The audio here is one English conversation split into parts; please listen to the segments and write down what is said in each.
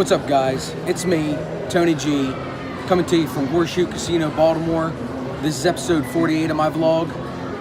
What's up, guys? It's me, Tony G, coming to you from Horseshoe Casino, Baltimore. This is episode 48 of my vlog.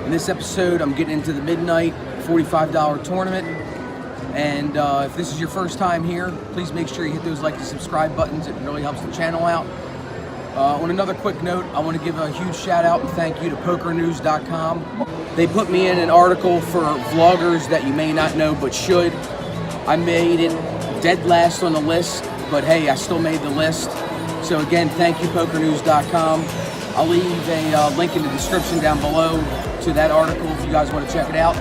In this episode, I'm getting into the midnight $45 tournament. And if this is your first time here, please make sure you hit those like and subscribe buttons. It really helps the channel out. On another quick note, I want to give a huge shout out and thank you to PokerNews.com. They put me in an article for vloggers that you may not know but should. I made it dead last on the list, but hey, I still made the list. So again, thank you, PokerNews.com. I'll leave a link in the description down below to that article if you guys want to check it out.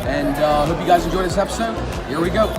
And hope you guys enjoy this episode. Here we go.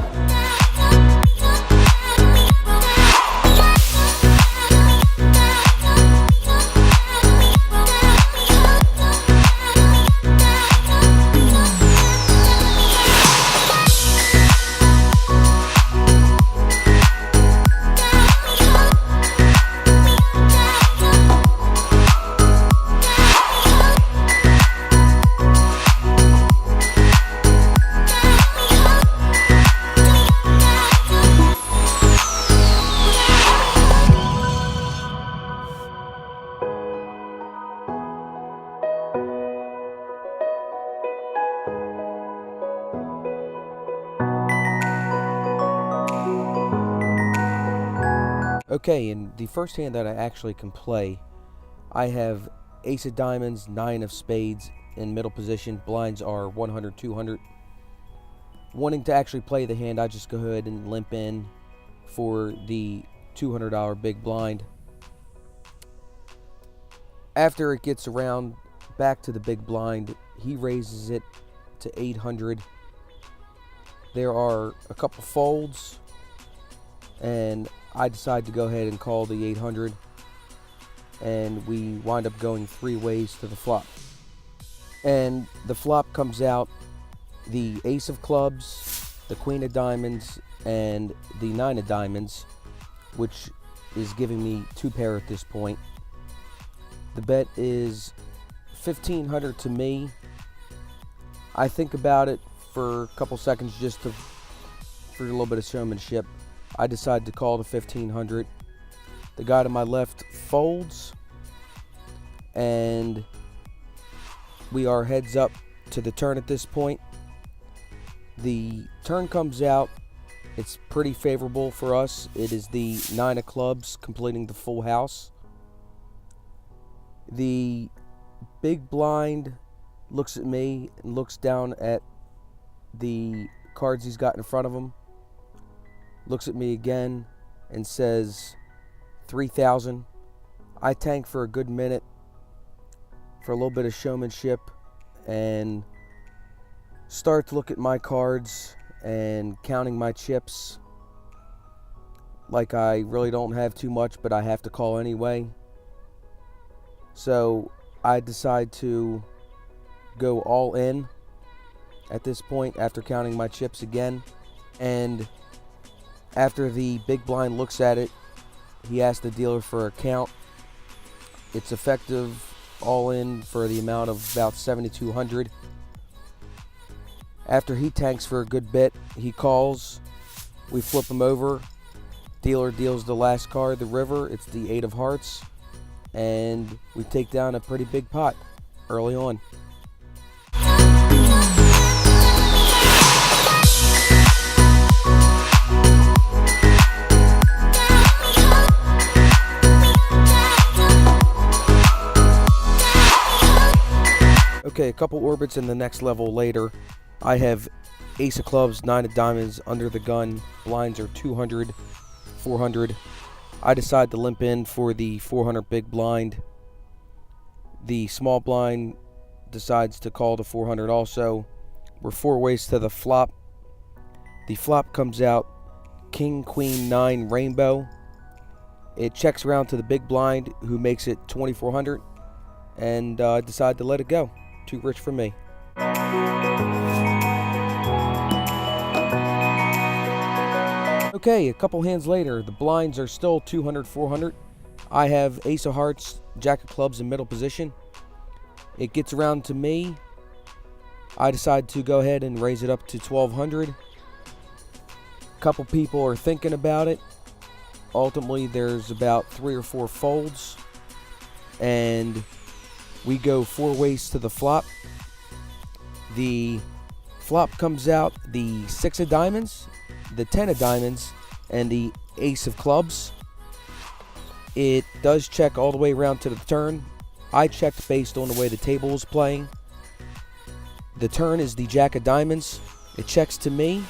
Okay, in the first hand that I actually can play, I have ace of diamonds, 9 of spades in middle position. Blinds are 100, 200. Wanting to actually play the hand, I just go ahead and limp in for the $200 big blind. After it gets around back to the big blind, he raises it to 800. There are a couple folds, and I decide to go ahead and call the 800, and we wind up going 3 ways to the flop. And the flop comes out the ace of clubs, the queen of diamonds, and the 9 of diamonds, which is giving me 2 pair at this point. The bet is 1,500 to me. I think about it for a couple seconds just for a little bit of showmanship. I decide to call the 1,500. The guy to my left folds, and we are heads up to the turn at this point. The turn comes out. It's pretty favorable for us. It is the 9 of clubs completing the full house. The big blind looks at me and looks down at the cards he's got in front of him. Looks at me again and says 3,000. I tank for a good minute for a little bit of showmanship and start to look at my cards and counting my chips like I really don't have too much, but I have to call anyway. So I decide to go all in at this point after counting my chips again. And after the big blind looks at it, he asks the dealer for a count. It's effective all in for the amount of about 7,200. After he tanks for a good bit, he calls. We flip him over. Dealer deals the last card, the river. It's the 8 of hearts. And we take down a pretty big pot early on. Okay, a couple orbits in the next level later, I have ace of clubs, 9 of diamonds under the gun. Blinds are 200, 400. I decide to limp in for the 400 big blind. The small blind decides to call the 400 also. We're 4 ways to the flop. The flop comes out king, queen, 9 rainbow. It checks around to the big blind, who makes it 2,400, and I decide to let it go. Too rich for me. Okay, a couple hands later, the blinds are still 200, 400. I have ace of hearts, jack of clubs in middle position. It gets around to me. I decide to go ahead and raise it up to 1,200. A couple people are thinking about it. ultimately there's about 3 or 4 folds, and we go 4 ways to the flop. The flop comes out the 6 of diamonds, the 10 of diamonds, and the ace of clubs. It does check all the way around to the turn. I checked based on the way the table was playing. The turn is the jack of diamonds. It checks to me.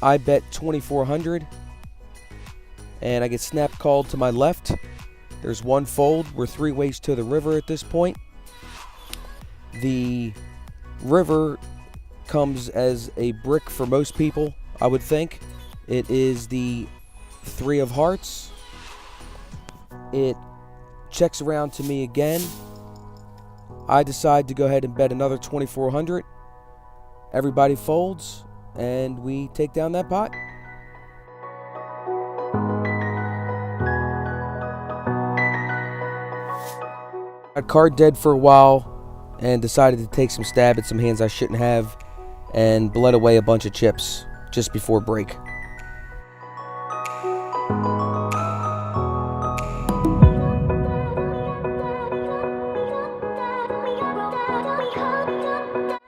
I bet 2,400, and I get snap called to my left. There's 1 fold. We're 3 ways to the river at this point. The river comes as a brick for most people, I would think. It is the 3 of hearts. It checks around to me again. I decide to go ahead and bet another 2,400. Everybody folds, and we take down that pot. I card dead for a while and decided to take some stab at some hands I shouldn't have, and bled away a bunch of chips just before break.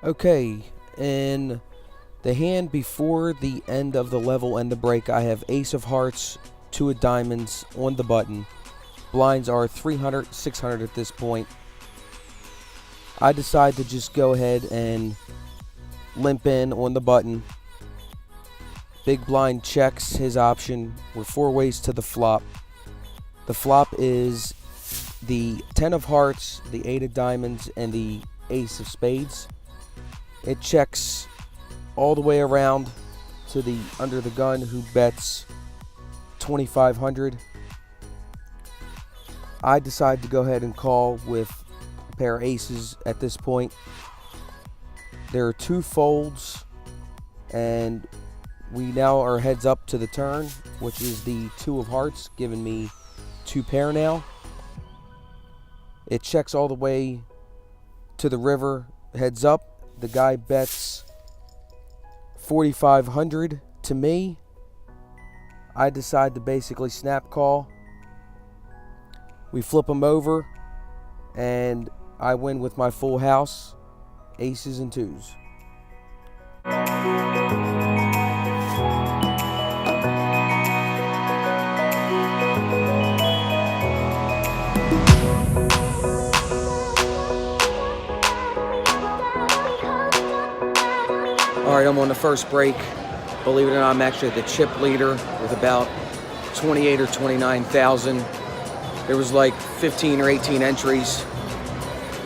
Okay, in the hand before the end of the level and the break, I have ace of hearts, 2 of diamonds on the button. Blinds are 300, 600 at this point. I decide to just go ahead and limp in on the button. Big blind checks his option. We're 4 ways to the flop. The flop is the 10 of hearts, the 8 of diamonds, and the ace of spades. It checks all the way around to the under the gun, who bets 2,500. I decide to go ahead and call with a pair of aces at this point. There are 2 folds, and we now are heads up to the turn, which is the 2 of hearts, giving me 2 pair now. It checks all the way to the river, heads up. The guy bets 4,500 to me. I decide to basically snap call. We flip him over, and I win with my full house, aces and 2s. All right, I'm on the first break. Believe it or not, I'm actually the chip leader with about 28 or 29,000. There was like 15 or 18 entries.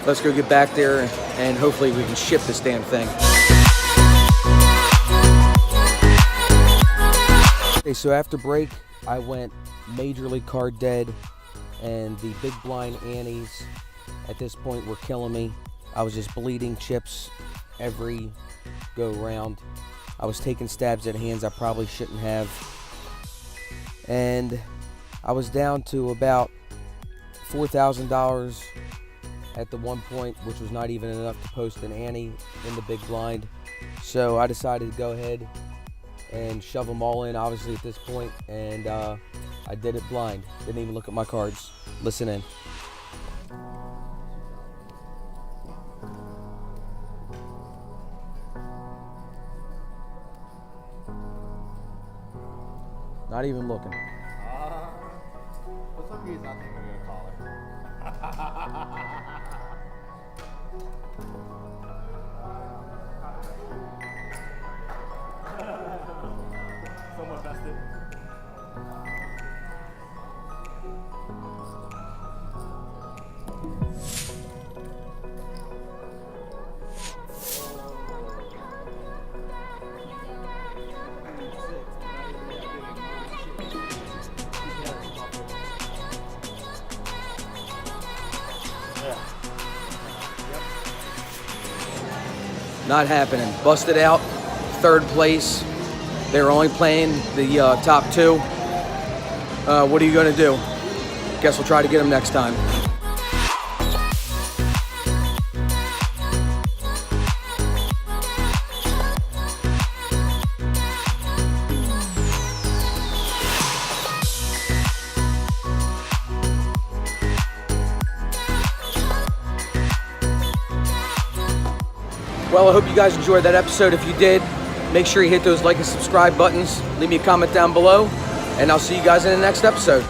Let's go get back there, and hopefully we can ship this damn thing. Okay, so after break, I went majorly card dead, and the big blind antes at this point were killing me. I was just bleeding chips every go round. I was taking stabs at hands I probably shouldn't have, and I was down to about $4,000 at the one point, which was not even enough to post an ante in the big blind. So I decided to go ahead and shove them all in, obviously, at this point, and I did it blind. Didn't even look at my cards. Listen in. Not even looking. For some reason, I think we're gonna call her. Someone vested. Not happening. Busted out, 3rd place. They were only playing the top 2. What are you going to do? Guess we'll try to get them next time. Well, I hope you guys enjoyed that episode. If you did, make sure you hit those like and subscribe buttons. Leave me a comment down below, and I'll see you guys in the next episode.